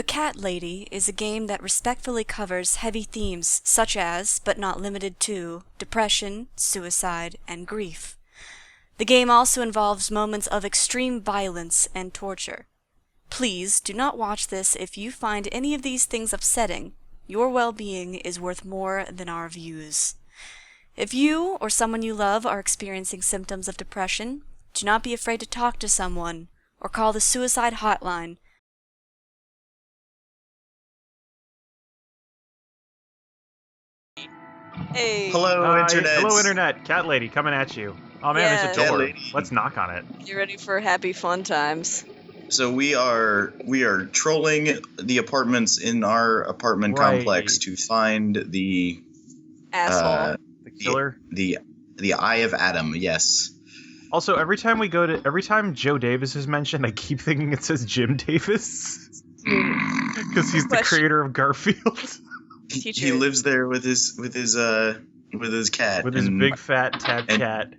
The Cat Lady is a game that respectfully covers heavy themes such as, but not limited to, depression, suicide, and grief. The game also involves moments of extreme violence and torture. Please do not watch this if you find any of these things upsetting. Your well-being is worth more than our views. If you or someone you love are experiencing symptoms of depression, do not be afraid to talk to someone or call the suicide hotline. Hey. Hello, Internet. Hello, Internet. Cat Lady coming at you. Oh man, Yeah. there's a Cat door. Lady. Let's knock on it. You ready for happy fun times? So we are trolling the apartments in our apartment complex to find the Asshole. The killer. the Eye of Adam. Yes. Also, every time Joe Davis is mentioned, I keep thinking it says Jim Davis because he's the creator of Garfield. Teacher. He lives there with his cat. With his big fat cat.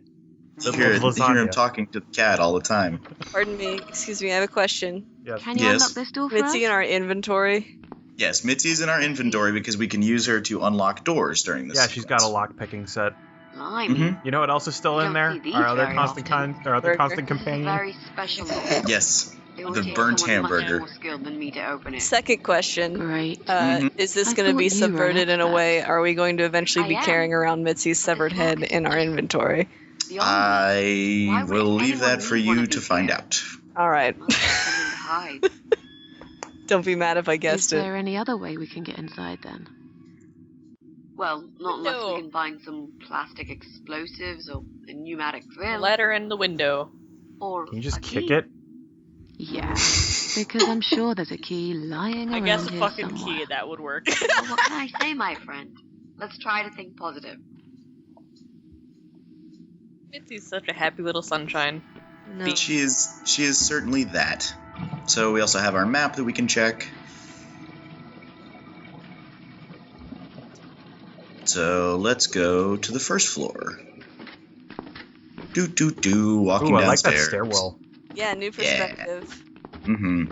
You hear him talking to the cat all the time. Pardon me. Excuse me. I have a question. Yes. Can you unlock this door for us? Mitzi in our inventory. Yes, Mitzi's in our inventory because we can use her to unlock doors during this. Yeah, she's got a lock-picking set. Blimey. You know what else is still in there? see these Our other very constant Burger. constant companion. Very special. Yes, It will the take burnt someone much hamburger. more skilled than me to open it. Second question. Great. Is this I going to thought be you were subverted an in a expert. way? Are we going to eventually be I am. carrying around Mitzi's severed head in our inventory? The only Why I would will leave anyone that for need one you of to these find here? out. All right. must have something to hide. Don't be mad if I Is guessed it. there any other way we can get inside then? Well, not unless No. we can find some plastic explosives or a pneumatic drill. Ladder in the window. Or Can you just a kick key. it? Yeah, because I'm sure there's a key lying I around guess a here fucking somewhere. key, that would work. Well, what can I say, my friend? Let's try to think positive. Mitzi's such a happy little sunshine. No. She is certainly that. So we also have our map that we can check. So let's go to the first floor. Walking Ooh, I like downstairs. that stairwell. Yeah, new perspective. Mm-hmm.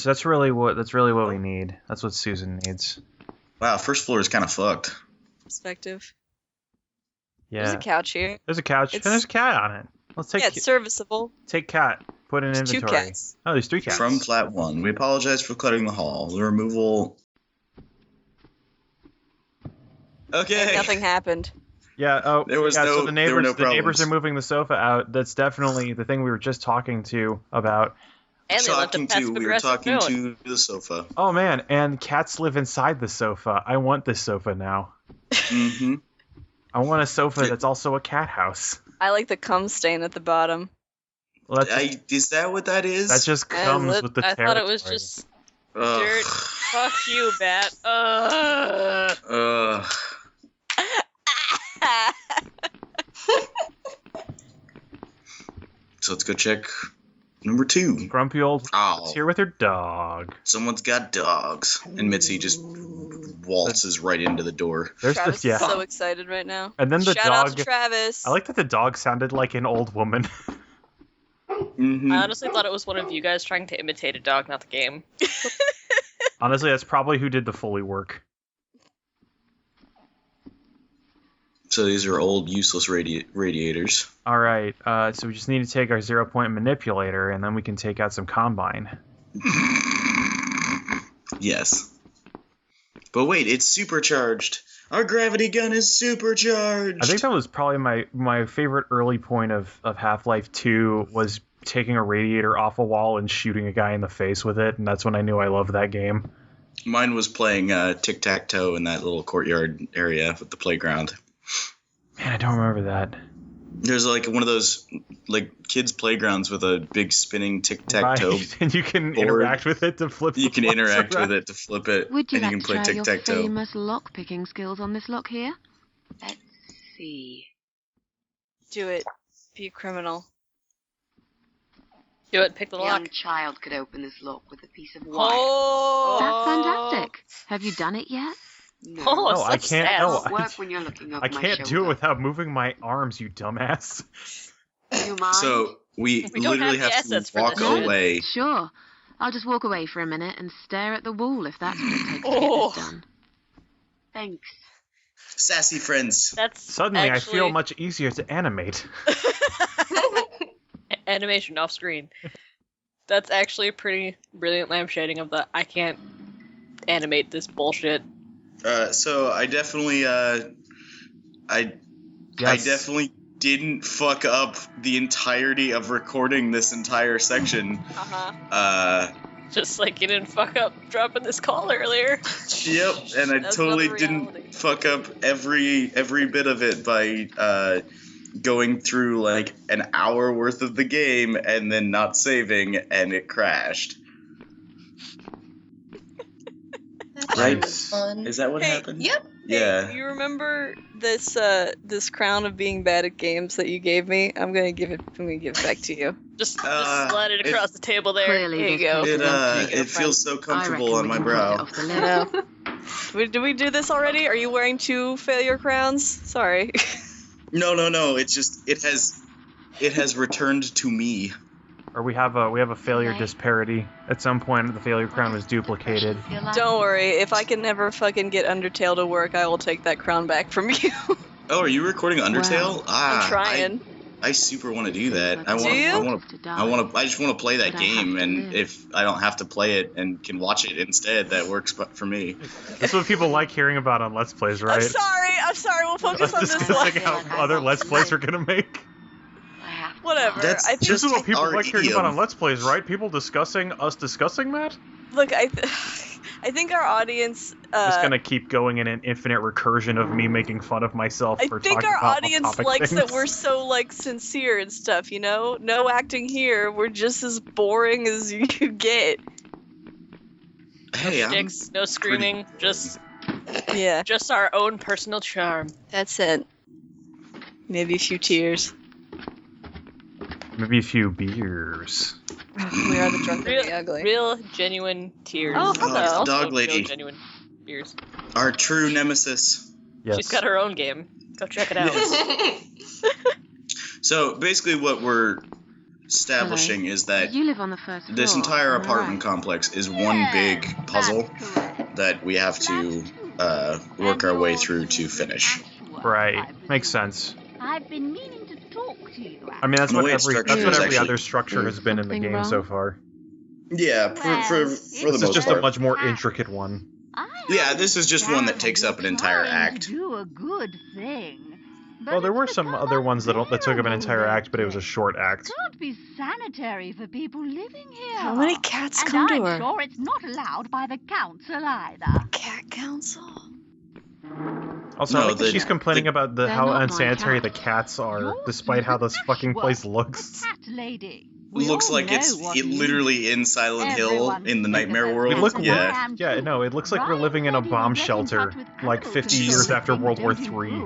That's really what we need. That's what Susan needs. Wow, first floor is kind of fucked. Perspective. Yeah. There's a couch here. There's a couch. And It's- there's a cat on it. Let's take Yeah, it's serviceable. take cat. Put in There's two inventory. cats. Oh, there's 3 cats. From Plat 1, we apologize for cluttering the hall. The removal... Okay. Nothing happened. Yeah. Oh, There was yeah. no- So the there were neighbors, no the neighbors problems. are moving the sofa out. That's definitely the thing we were just talking to about. And they left a We were passive-aggressive talking note. to the sofa. Oh man, and cats live inside the sofa. I want this sofa now. Mm-hmm. I want a sofa that's also a cat house. I like the cum stain at the bottom. Well, Is that what that is? that just comes with the I territory. thought it was just Ugh. dirt. Fuck you, Bat. Ugh. So let's go check number 2. Grumpy old Oh, is here with her dog. someone's got dogs. And Mitzi just waltzes right into the door. There's Travis this, yeah. is so excited right now. And then the Shout out dog. to Travis. I like that the dog sounded like an old woman. Mm-hmm. I honestly thought it was one of you guys trying to imitate a dog, not the game. Honestly, that's probably who did the Foley work. So these are old, useless radiators. All right, so we just need to take our 0-point manipulator, and then we can take out some combine. Yes. But wait, it's supercharged. Our gravity gun is supercharged. I think that was probably my favorite early point of Half-Life 2 was taking a radiator off a wall and shooting a guy in the face with it, and that's when I knew I loved that game. Mine was playing tic-tac-toe in that little courtyard area with the playground. Man, I don't remember that. There's like one of those like kids' playgrounds with a big spinning tic-tac-toe. Right, and you can board. interact with it to flip. You can the blocks interact around. with it to flip it, Would you and you like can to play try your tic-tac-toe. famous lock-picking skills on this lock here? Let's see. Do it. Be a criminal. Do it, pick the A lock. young child could open this lock with a piece of wire. Oh! That's fantastic. Have you done it yet? No, Oh, No, I such can't- sass. no, won't work when you're looking over I my can't do it shoulder. without moving my arms, you dumbass. Do you mind? So we We don't literally have the have to assets for walk this shit. away. Sure. I'll just walk away for a minute and stare at the wall if that's what it takes to get Oh. this done. Thanks. Sassy friends. That's Suddenly, I feel actually- much easier to animate. Animation off screen. That's actually a pretty brilliant lampshading of the I can't animate this bullshit. So I definitely, I Yes. definitely didn't fuck up the entirety of recording this entire section. Uh-huh. Just like you didn't fuck up dropping this call earlier. Yep, and I That's totally another reality. didn't fuck up every bit of it by going through like an hour worth of the game and then not saving, and it crashed. Right. Is that what Hey, happened? Yep. Yeah. Hey, you remember this this crown of being bad at games that you gave me? I'm gonna give it back to you. Just Uh, slide it across the table there. Clearly Here you this go. case It is empty. it feels so I comfortable reckon on we my can cross it brow. off the I list. know. Did we do this already? Are you wearing 2 failure crowns? Sorry. No. It just it has returned to me. Or we have a failure Okay. disparity. At some point, the failure crown was duplicated. Don't worry. If I can never fucking get Undertale to work, I will take that crown back from you. Oh, are you recording Undertale? Wow. I'm trying. I super want to do that. Seems like I you? want to to. die. I just want to play that But I have game, to and live. if I don't have to play it and can watch it instead, that works for me. That's what people like hearing about on Let's Plays, right? I'm sorry. We'll focus on this one. Discussing how other Let's Plays are gonna make. I have to Whatever. That's I think, This is what Just people our like hearing idiom. about on Let's Plays, right? People discussing that? look, I think our audience. Just gonna keep going in an infinite recursion of me making fun of myself I for think talking our about audience off-topic likes that things. we're so like sincere and stuff, you know? No acting here. We're just as boring as you get. Hey, I'm Sticks, no screaming, just Yeah, our own personal charm. that's it. Maybe a few tears. Maybe a few beers. We are the drunk and the ugly. Real genuine tears. Oh, hello. Dog Also lady. Real genuine beers. our true nemesis. Yes. She's got her own game. Go check it out. So basically, what we're establishing is that You live on the first floor. this entire am I apartment right? complex is one big puzzle that we have to work our way through to finish. Right. Makes sense. I've been meaning to talk to you. I mean, that's The what way it's every structured is every actually- other structure has been in the Something game wrong? so far. Yeah, for the This most is just part. a much more intricate one. Yeah, this is just one that takes up an entire act. Do a good thing. But Well, there it's were some become other ones that took up an unbearable entire act, but it was a lately. short act. Can't be sanitary for people living here. How many cats and come to I'm her? sure it's not allowed by the council either. Cat council? Also, I No, like that the- she's complaining about They're how not my unsanitary the cats. cats are, You're despite how this fucking place The looks. cat lady. We Looks all like know it's what it you literally in Silent Hill Everyone's in the sick of Nightmare those World. We look yeah. Yeah, no, it looks like we're living in a bomb shelter, like 50 years after World War III.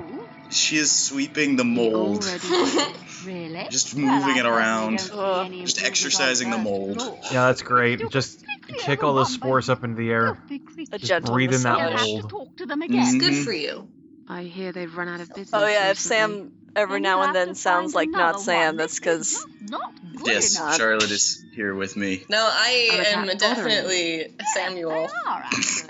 She is sweeping the He mold. already Really? Just Well, moving I it around. certainly don't see any Just improvement exercising the on mold. first floor. Yeah, that's great. You Just completely kick all those overrun by spores up into the air. filthy creatures. A Just gentle breathe in that You'll massage. have to mold. talk to them again. Good Mhm. for you. I hear they've run out of business. Oh yeah, if recently. Sam every Then now you'll and have then to sounds find like not another Sam, one. that's This because is just not good Yes, enough. Charlotte is here with me. No, I Oh, it's am not bothering definitely Samuel. They are, actually.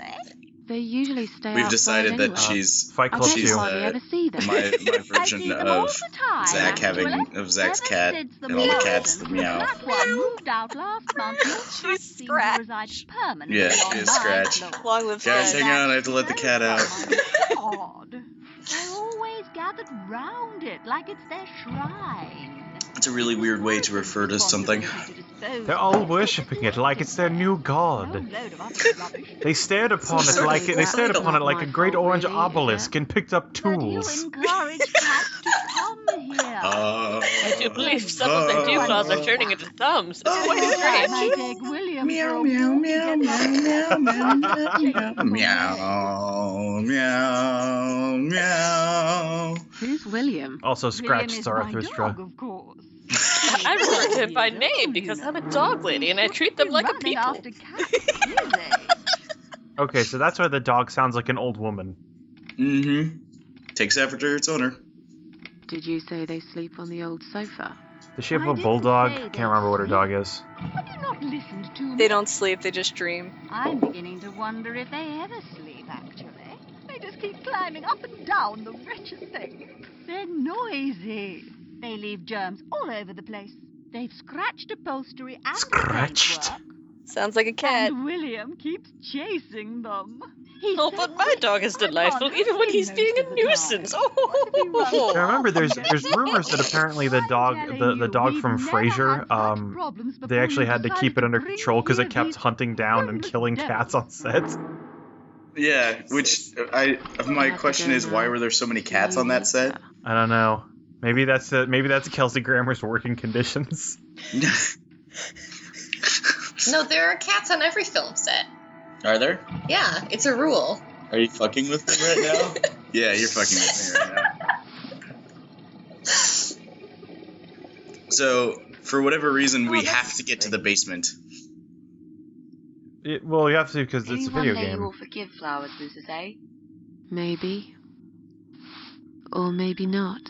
They usually stay We've outside decided that anyway. she's Fight I Club guess you 2. hardly ever see them. my I version see them all of the time, Zach having actually. of Zach's Ever cat since the and all the cats that Morrisons, meow. That one moved out last month. Your cat She's seemed to reside Scratch. permanently Yeah, on she is my Scratch. floor. long live Guys, Scratch. hang on, I have to let the cat out. Odd. They're always gathered round it like it's their shrine. It's a really weird way to refer to something. They're all worshipping it like it's their new god. They stared upon it like a great orange obelisk and picked up But you tools. encourage cats to come here. I do believe some of the dew claws are turning into thumbs. It's quite I might strange. take William Meow, for a meow, walk meow, and meow, get meow, my- meow, meow, meow. Who's William? Also, Scratch William is my Zarathustra. dog, of course. I refer to him by name because I'm a dog lady and I treat them like a Running people. after cats, do they? Okay, so that's why the dog sounds like an old woman. Mm-hmm. Takes after its owner. Did you say they sleep on the old sofa? Does she have I a didn't bulldog? say I can't they remember what her sleep. dog is. Have you not listened to me? They don't sleep, they just dream. I'm beginning to wonder if they ever sleep, actually. They just keep climbing up and down, the wretched things. They're noisy. They leave germs all over the place. They've scratched upholstery and Scratched? paintwork. Sounds like a cat. And William keeps chasing them. Oh, but my dog is delightful, even when he's being a nuisance. Oh, I remember there's rumors that apparently the dog from Frasier, they actually had to keep it under control because it kept hunting down and killing cats on set. Yeah, my question is, why were there so many cats on that set? I don't know. Maybe that's Kelsey Grammer's working conditions. No, there are cats on every film set. Are there? Yeah, it's a rule. Are you fucking with me right now? Yeah, you're fucking with me right now. So, for whatever reason, we have to get to the basement. Well, you have to because Maybe it's a one video day you game. will forgive flowers, Lucis, eh? Maybe. Or maybe not.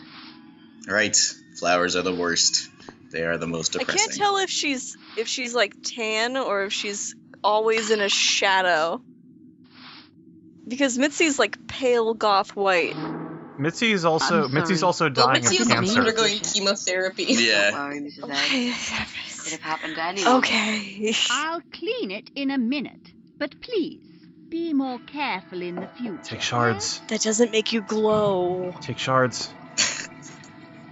Right, flowers are the worst. They are the most I depressing. can't tell if she's like tan or if she's always in a shadow. Because Mitzi's like pale goth white. Mitzi's also Well, dying Mitzi of was cancer. undergoing chemotherapy. Yeah. Don't worry, Mrs. A. Okay. Could have happened to anyone. Okay. I'll clean it in a minute. But please, be more careful in the future. Take shards. That doesn't make you glow. Take shards.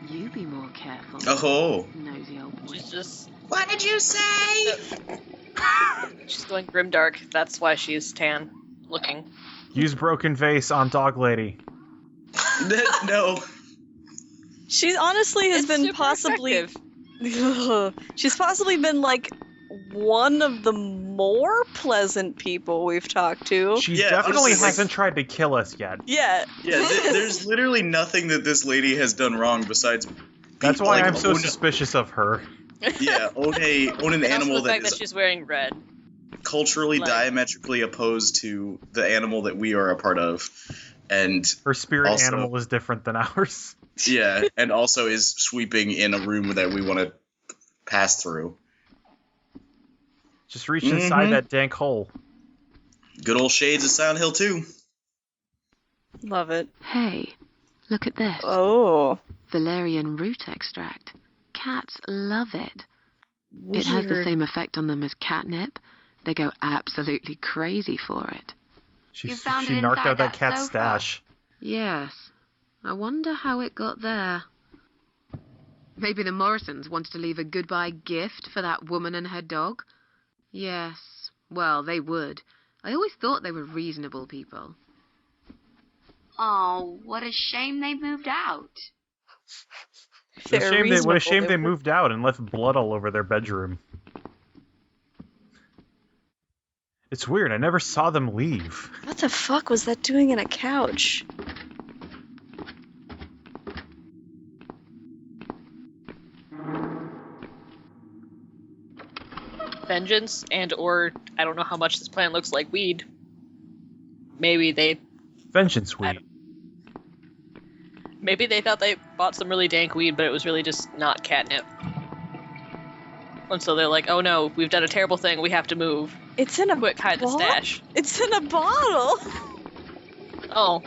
You be more careful. Oh. Nosy old boy. she's just What did you say? she's going grimdark. That's why she's tan looking. Use broken vase on dog lady. No. She honestly has It's been super possibly. effective. She's possibly been like one of the more pleasant people we've talked to. She Yeah, definitely honestly, hasn't tried to kill us yet. Yeah. Yeah, there's literally nothing that this lady has done wrong besides. That's why I'm so own, suspicious of her. Yeah, own an And also animal the that fact that is she's wearing red. culturally like- diametrically opposed to the animal that we are a part of, and Her spirit Also- animal is different than ours. yeah, and also is sweeping in a room that we want to pass through. Just reach inside Mhm. that dank hole. Good old shades of Silent Hill 2. Love it. Hey, look at this. Oh. Valerian root extract. Cats love it. It has the Weird. same effect on them as catnip. They go absolutely crazy for it. She You found she it narked inside out that that cat's sofa. stash. Yes. I wonder how it got there. Maybe the Morrisons wanted to leave a goodbye gift for that woman and her dog? Yes. Well, they would. I always thought they were reasonable people. Oh, what a shame they moved out. What a They're shame reasonable. they moved out and left blood all over their bedroom. It's weird, I never saw them leave. What the fuck was that doing in a couch? Vengeance and or I don't know how much this plant looks like weed. Maybe they Vengeance weed. thought they bought some really dank weed, but it was really just not catnip. And so they're like, oh no, we've done a terrible thing, we have to move. It's in a Quick, hide the bottle? stash. It's in a bottle. Oh,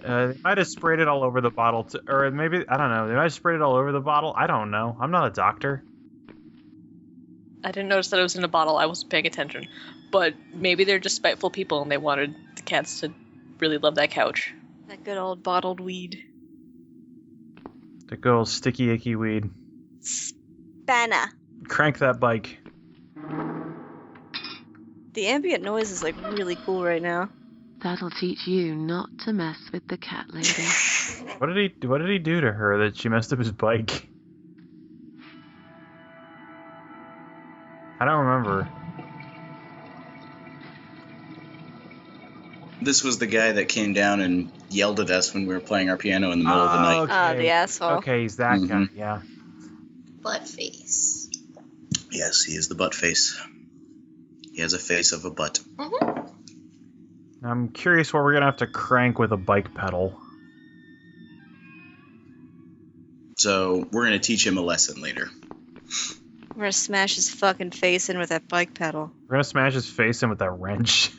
They might have sprayed it all over the bottle, or maybe, I don't know, they might have sprayed it all over the bottle. I don't know. I'm not a doctor. I didn't notice that it was in a bottle. I wasn't paying attention. But maybe they're just spiteful people and they wanted the cats to really love that couch. That good old bottled weed. The good old sticky, icky weed. Spanner. Crank that bike. The ambient noise is like really cool right now. That'll teach you not to mess with the cat lady. What did he do to her that she messed up his bike? I don't remember. This was the guy that came down and yelled at us when we were playing our piano in the middle of the night. Ah, the asshole. Okay, he's that guy, yeah. Butt face. Yes, he is the butt face. He has a face of a butt. I'm curious where we're gonna have to crank with a bike pedal. So we're gonna teach him a lesson later. We're gonna smash his fucking face in with that bike pedal. We're gonna smash his face in with that wrench.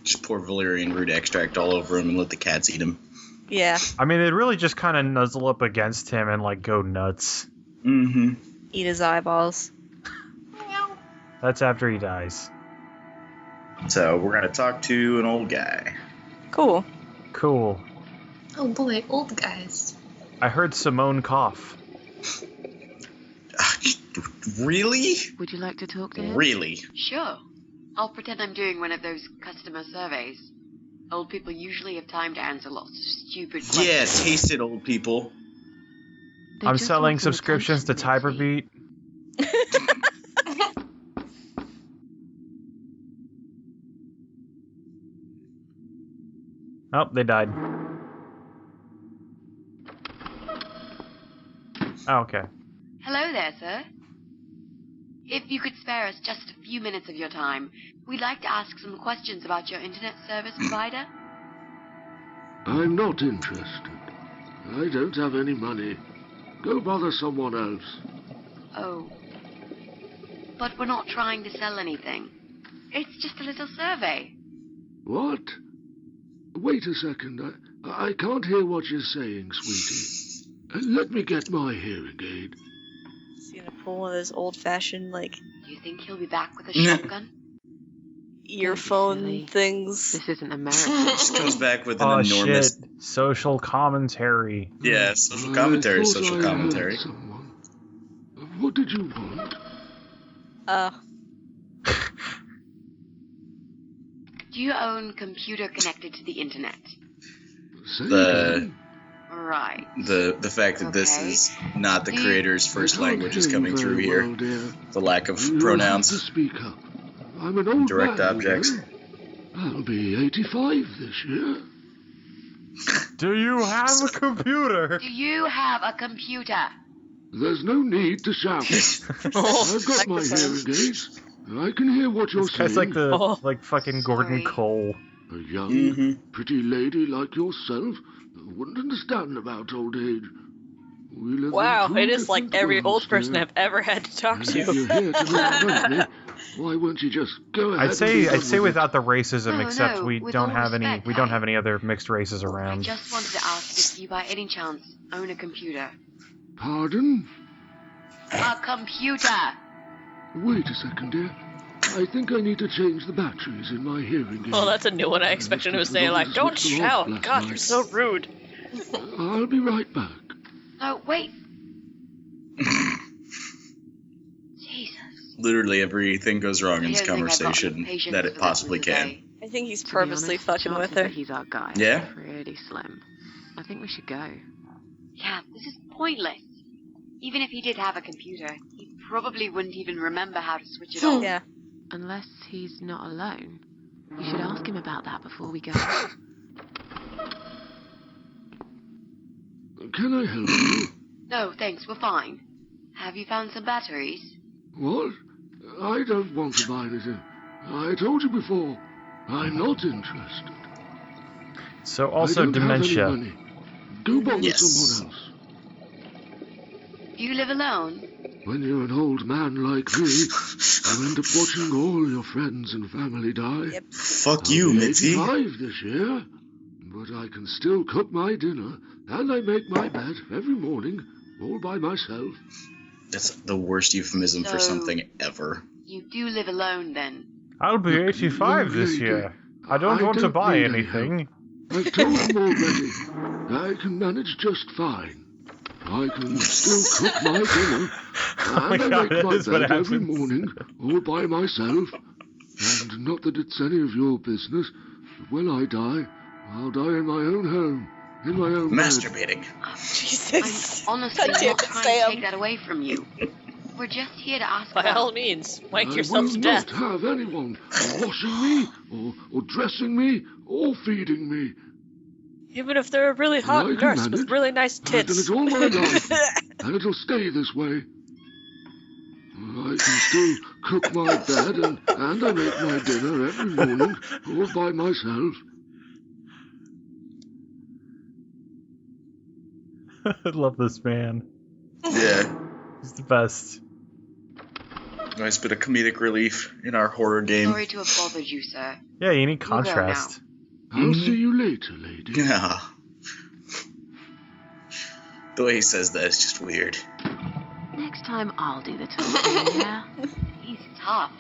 Just pour valerian root extract all over him and let the cats eat him. Yeah. I mean, they'd really just kind of nuzzle up against him and, like, go nuts. Mm-hmm. Eat his eyeballs. That's after he dies. So we're gonna talk to an old guy. Cool. Cool. Oh boy, old guys. I heard Simone cough. Really? Would you like to talk to him? Really? Sure. I'll pretend I'm doing one of those customer surveys. Old people usually have time to answer lots of stupid questions. Yeah, taste it, old people. They I'm just selling want some subscriptions to attention, Mitzi. Tiberbeat. Oh, they died. Oh, okay. Hello there, sir. If you could spare us just a few minutes of your time, we'd like to ask some questions about your internet service provider. I'm not interested. I don't have any money. Go bother someone else. Oh. But we're not trying to sell anything. It's just a little survey. What? Wait a second. I can't hear what you're saying, sweetie. Let me get my hearing aid. Is he gonna pull one of those old-fashioned, like, Do you think he'll be back with a shotgun? earphone silly. things? This isn't America. Just comes back with an Oh, enormous. shit. Social commentary. Yeah, social commentary, I thought social I commentary. heard someone. What did you want? Do you own computer connected to the internet? Say The- again. Right. The fact that this Okay. is not the Do you- creator's I first can't language is hear you coming through very here. well, dear. The lack of You'll have to pronouns. speak up. I'm an old Direct man, objects. you know. I'll be 85 this year. Do you have a computer? Do you have a computer? There's no need to shout. I've got my hearing aids. I can hear what you're This guy's saying. like the Oh. like fucking Gordon Sorry. Cole. A young, Mhm. pretty lady like yourself wouldn't understand about old age. We live in Wow, two it is like different every worlds, old person dear. I've ever had to talk And if to. you're here to represent me, why won't you just go ahead? I'd say and be done with without the racism, No, except no, we with don't all have any respect, we don't I- have any other mixed races I around. just wanted to ask if you by any chance own a computer. it? Pardon? A computer! Wait a second, dear. I think I need to change the batteries in my hearing aid. Oh, that's a new one. I expected him to say, like, don't shout. God, you're so rude. I'll be right back. No, wait. Jesus. Literally everything goes wrong in I this don't think I've got the conversation patience that for it this possibly today. can. I think he's To be purposely honest, fucking with chances her. that he's our guy. Yeah? Pretty slim. I think we should go. Yeah, this is pointless. Even if he did have a computer, he probably wouldn't even remember how to switch it on. Yeah. Unless he's not alone. We should ask him about that before we go. Can I help you? No, thanks, we're fine. Have you found some batteries? What? I don't want to buy anything. I told you before. I'm not interested. So I also don't have any dementia. money. Go bother Yes. someone else. You live alone? When you're an old man like me, you end up watching all your friends and family die. Yep. Fuck you, I'll be Mitzi. 85 this year, but I can still cook my dinner, and I make my bed every morning, all by myself. That's the worst euphemism for So- something ever. You do live alone, then? I'll be 85 this lady, year. I don't want to don't buy need any anything. I've told them already. I can manage just fine. I can still cook my dinner, Oh my and I God, make that my is what bed every happens. morning, all by myself. And not that it's any of your business, but when I die, I'll die in my own home, in my own bed. Masturbating. Jesus. I'm honestly God damn not it, trying Sam. to take that away from you. We're just here to ask By about... all means, wank I yourself will to not death. have anyone washing me, or dressing me, or feeding me. Even if they're a really hot I can nurse with manage. really nice I've done tits. it all my life, and it'll stay this way. I can still cook my bed, and I make my dinner every morning, all by myself. I love this man. Yeah. He's the best. Nice bit of comedic relief in our horror game. Sorry to have bothered you, sir. Yeah, you need We'll go contrast. I'll see you later, lady. Yeah. The way he says that is just weird. Next time I'll do the talking, yeah? He's tough.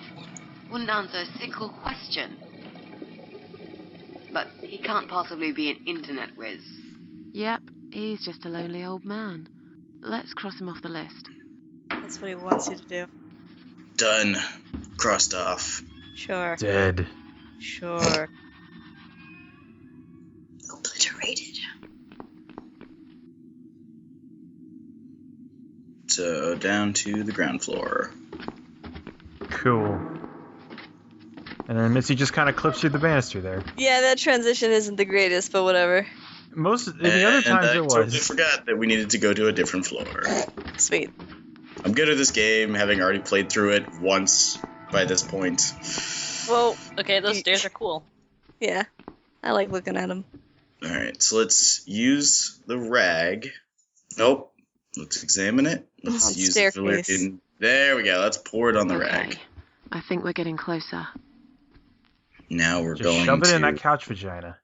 Wouldn't answer a single question. But he can't possibly be an internet whiz. Yep, he's just a lonely old man. Let's cross him off the list. That's what he wants you to do. Done. Crossed off. Sure. Dead. Sure. Obliterated. So down to the ground floor. Cool. And then Mitzi just kind of clips through the banister there. Yeah, that transition isn't the greatest, but whatever. In the other times I it totally was. forgot that we needed to go to a different floor. Sweet. I'm good at this game, having already played through it once by this point. Well, Okay, those stairs are cool. yeah. I like looking at them. Alright, so let's use the rag. Nope. Let's examine it. Let's Oh, use staircase. the There we go. Let's pour it on the rag. Okay, I think we're getting closer. Now we're Just going shove it to in that couch vagina.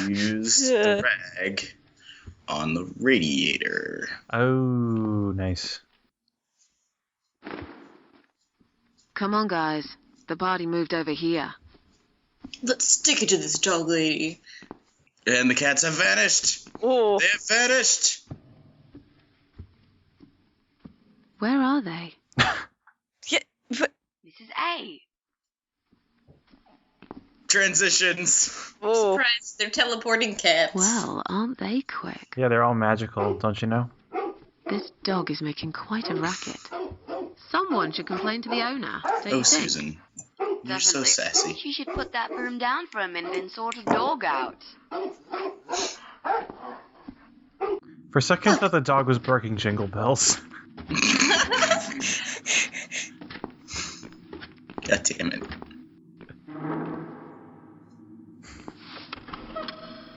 use the rag on the radiator. Oh, nice. Come on, guys. The body moved over here. Let's stick it to this dog lady. And the cats have vanished. Ooh. They have vanished. Where are they? Yeah, but, This is A. Transitions. ooh. Surprise, they're teleporting cats. Well, aren't they quick? Yeah, they're all magical, don't you know? This dog is making quite a racket. Someone should complain to the owner. Don't Oh, you think? Susan. You're so Definitely. sassy. She should put that broom down for a minute and sort a dog out. For a second, I thought the dog was barking jingle bells. God damn it.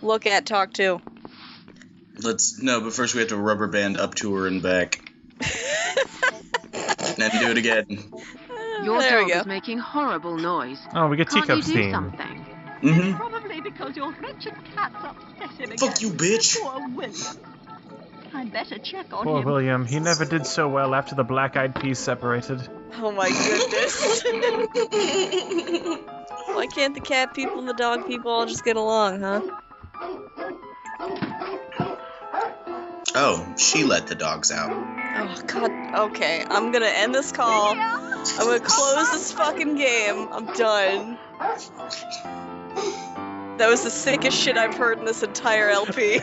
Look at, talk to. But first we have to rubber band up to her and back. Then do it again. Your There we dog go. is making horrible noise. Oh, we get Can't you Teacup's do theme. something? Mm-hmm. Probably because your wretched cat's obsessive again. Fuck you, bitch. Poor William. I'd better check on Poor him. William, he never did so well after the black-eyed peas separated. Oh my goodness. Why can't the cat people and the dog people all just get along, huh? Oh, she let the dogs out. Oh god. Okay, I'm gonna end this call. I'm gonna close this fucking game. I'm done. That was the sickest shit I've heard in this entire LP.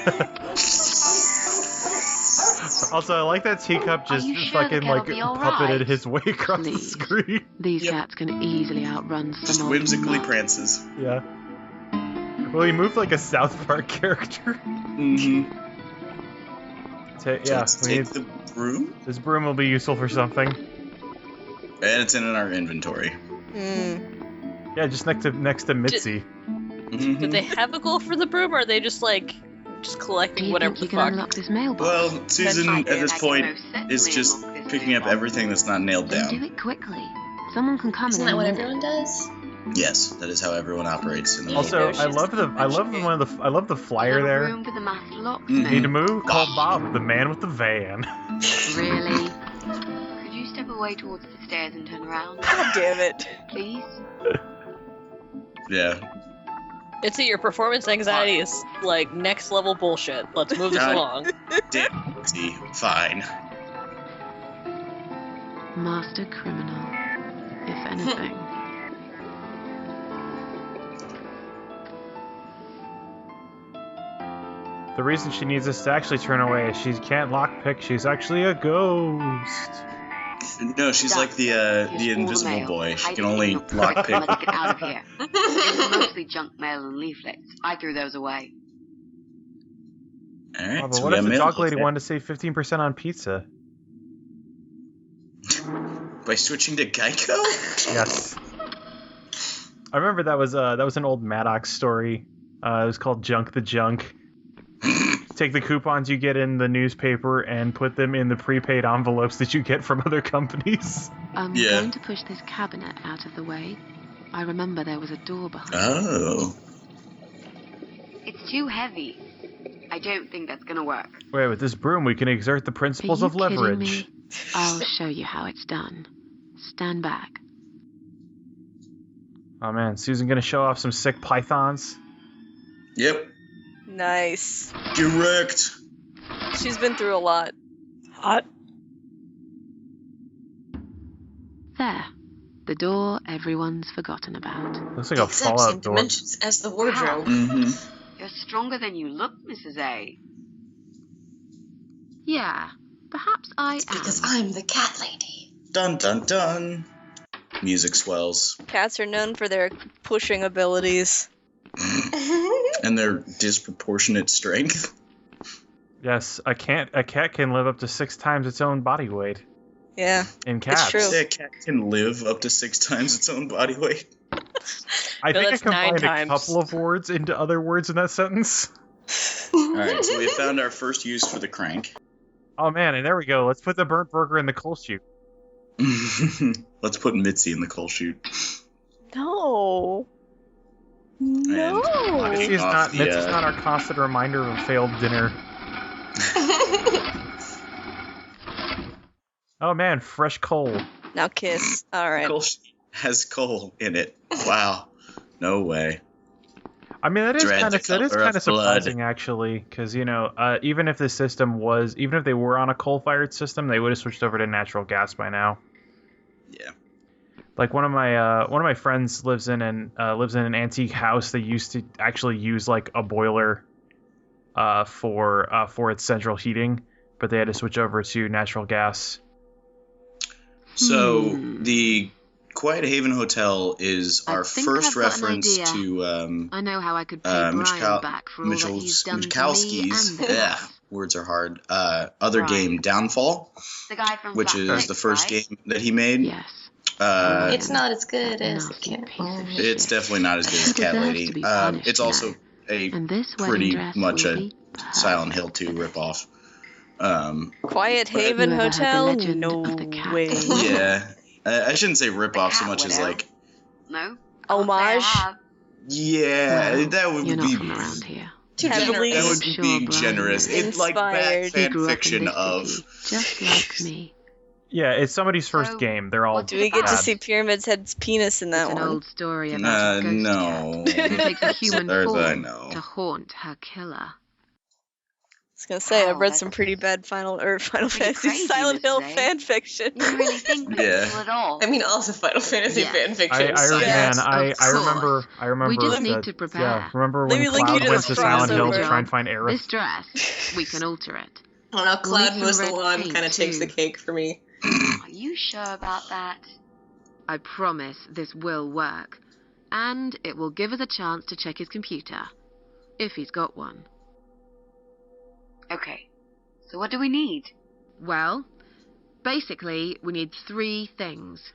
Also, I like that Teacup just you sure the fucking cat'll like be all puppeted right? his way across the Please. screen. These Yep. cats can easily outrun Just some old whimsically mutt. prances. Yeah. Well, he moved like a South Park character. Mm-hmm. Yeah, Let's we take need, the broom. this broom will be useful for something. And it's in our inventory. Yeah, just next to Mitzi. Mhm. Do they have a goal for the broom, or are they just Do collecting you whatever think the you can fuck? unlock this mailbox? Well, Susan I at can- this I can point most certainly is just unlock this picking up mailbox. everything that's not nailed Then do down. it quickly. Someone can come Isn't in that a what minute. everyone does? Yes, that is how everyone operates in the Also, world. I love I love the flyer Little there. room for the master locksmith. Mhm. Need to move? Call Bob, the man with the van. Really? Could you step away towards the stairs and turn around, God damn it. please? Yeah. It's that your performance anxiety is like next level bullshit. Let's move this God. along. Damn. See, fine. Master criminal, if anything. The reason she needs us to actually turn away is she can't lockpick. She's actually a ghost. No, she's Done. like the Here's all the invisible mail. boy. She Hide can it in only your pocket. lockpick. Let's get out of here. It was mostly junk mail and leaflets. I threw those away. All right. Oh, but so what we if got the mail. dog lady Okay. wanted to save 15% on pizza? By switching to Geico? Yes. I remember that was an old Maddox story. It was called Junk the Junk. take the coupons you get in the newspaper and put them in the prepaid envelopes that you get from other companies. I'm Yeah. going to push this cabinet out of the way. I remember there was a door behind it. Oh. It's too heavy. I don't think that's gonna work. Wait, with this broom we can exert the principles Are you of leverage. kidding me? I'll show you how it's done. Stand back. Oh man, Susan gonna show off some sick pythons? Yep. Nice. Direct. She's been through a lot. Hot. There. The door everyone's forgotten about. Looks like a Exact same Fallout door. dimensions as the wardrobe. Mm-hmm. You're stronger than you look, Mrs. A. Yeah, perhaps I It's because am. I'm the cat lady. Dun dun dun. Music swells. Cats are known for their pushing abilities. And their disproportionate strength. Yes, a cat can live up to 6 times its own body weight. Yeah. In cats. true. A cat can live up to 6 times its own body weight. I No, think I that's 9 combined a times. couple of words into other words in that sentence. Alright, so we found our first use for the crank. Oh man, and there we go. Let's put the burnt burger in the coal chute. Let's put Mitzi in the coal chute. No. No. Mitzi's Off Mitzi's the, not our constant reminder of a failed dinner. Oh man, fresh coal. Now kiss. All right. Coal chute has coal in it. Wow. No way. I mean, that is Dread kind the of color of surprising, actually, because even if if they were on a coal-fired system, they would have switched over to natural gas by now. Yeah. Like one of my friends lives in an antique house. They used to actually use like a boiler, for its central heating, but they had to switch over to natural gas. So the Quiet Haven Hotel is I our think first I've got an reference idea. to I know how I could pay Brian back for all that he's done to me and Michalski's. the Yeah, house. words are hard. Other Right. game, Downfall, The guy from which Flat is Six, the first right? game that he made. Yes. It's not as good as the Nasty cat piece of lady. shit. It's definitely not as good as He Cat deserves Lady. to be punished, It's you also know. a And this wedding pretty dress much will a be Silent Hill perfect 2 for this. ripoff. Quiet But- Haven You ever heard the Hotel? legend No of the cat? way. Yeah, I shouldn't say ripoff so cat much as widow. like, No? Homage? yeah, Well, that would you're be not from around here. Too Heavily- that would generous. be Sure, being Brian generous. is. It's like that Inspired. He fan grew up in fiction this of. city, just like me. Yeah, it's somebody's first So, game. They're all what Do we get to bad. see Pyramid's Head's penis in that It's an one? old story about a ghost No. cat who takes a human As far as I form know. to haunt her killer. I was gonna say, I've Wow, read some that's pretty bad Final pretty Fantasy crazy, Silent Hill Mrs. A. fan fiction. You really think Yeah. yeah. at all? I mean, also Final Fantasy Yes. fanfiction. Yes, I of remember. course. I remember. We just need that- to prepare. Yeah, remember Let when me link you Cloud to went this to Silent Hill to crossover. try and find Aerith? This dress, we can alter it. I don't know, Cloud We'll need mows some the red lawn paint, kind of takes the too. cake for me. Are you sure about that? I promise this will work. And it will give us a chance to check his computer. If he's got one. Okay. So what do we need? Well, basically, we need 3 things.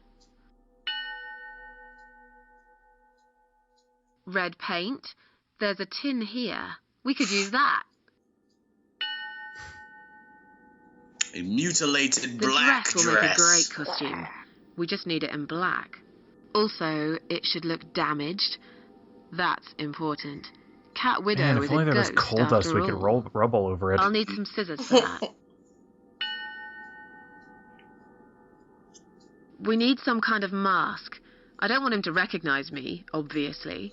Red paint. There's a tin here. We could use that. A mutilated The black dress will make a great costume. We just need it in black. Also, it should look damaged. That's important. Cat Widow Man, is if a only there was ghost coal dust, after we could all. rub all over it. I'll need some scissors for that. We need some kind of mask. I don't want him to recognize me, obviously.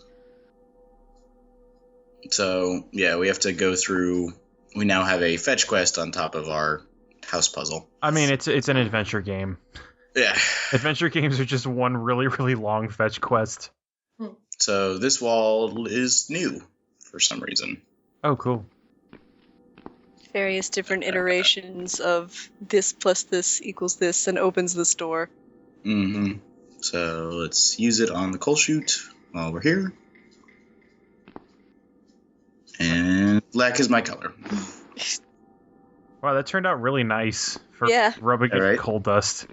So, yeah, we have to go through. We now have a fetch quest on top of our house puzzle. I mean, it's an adventure game. Yeah. Adventure games are just one really, really long fetch quest. So this wall is new for some reason. Oh, cool. Various different iterations of this plus this equals this and opens this door. Mm-hmm. So let's use it on the coal chute while we're here. And black is my color. Wow, that turned out really nice for Yeah. rubbing All right. coal dust.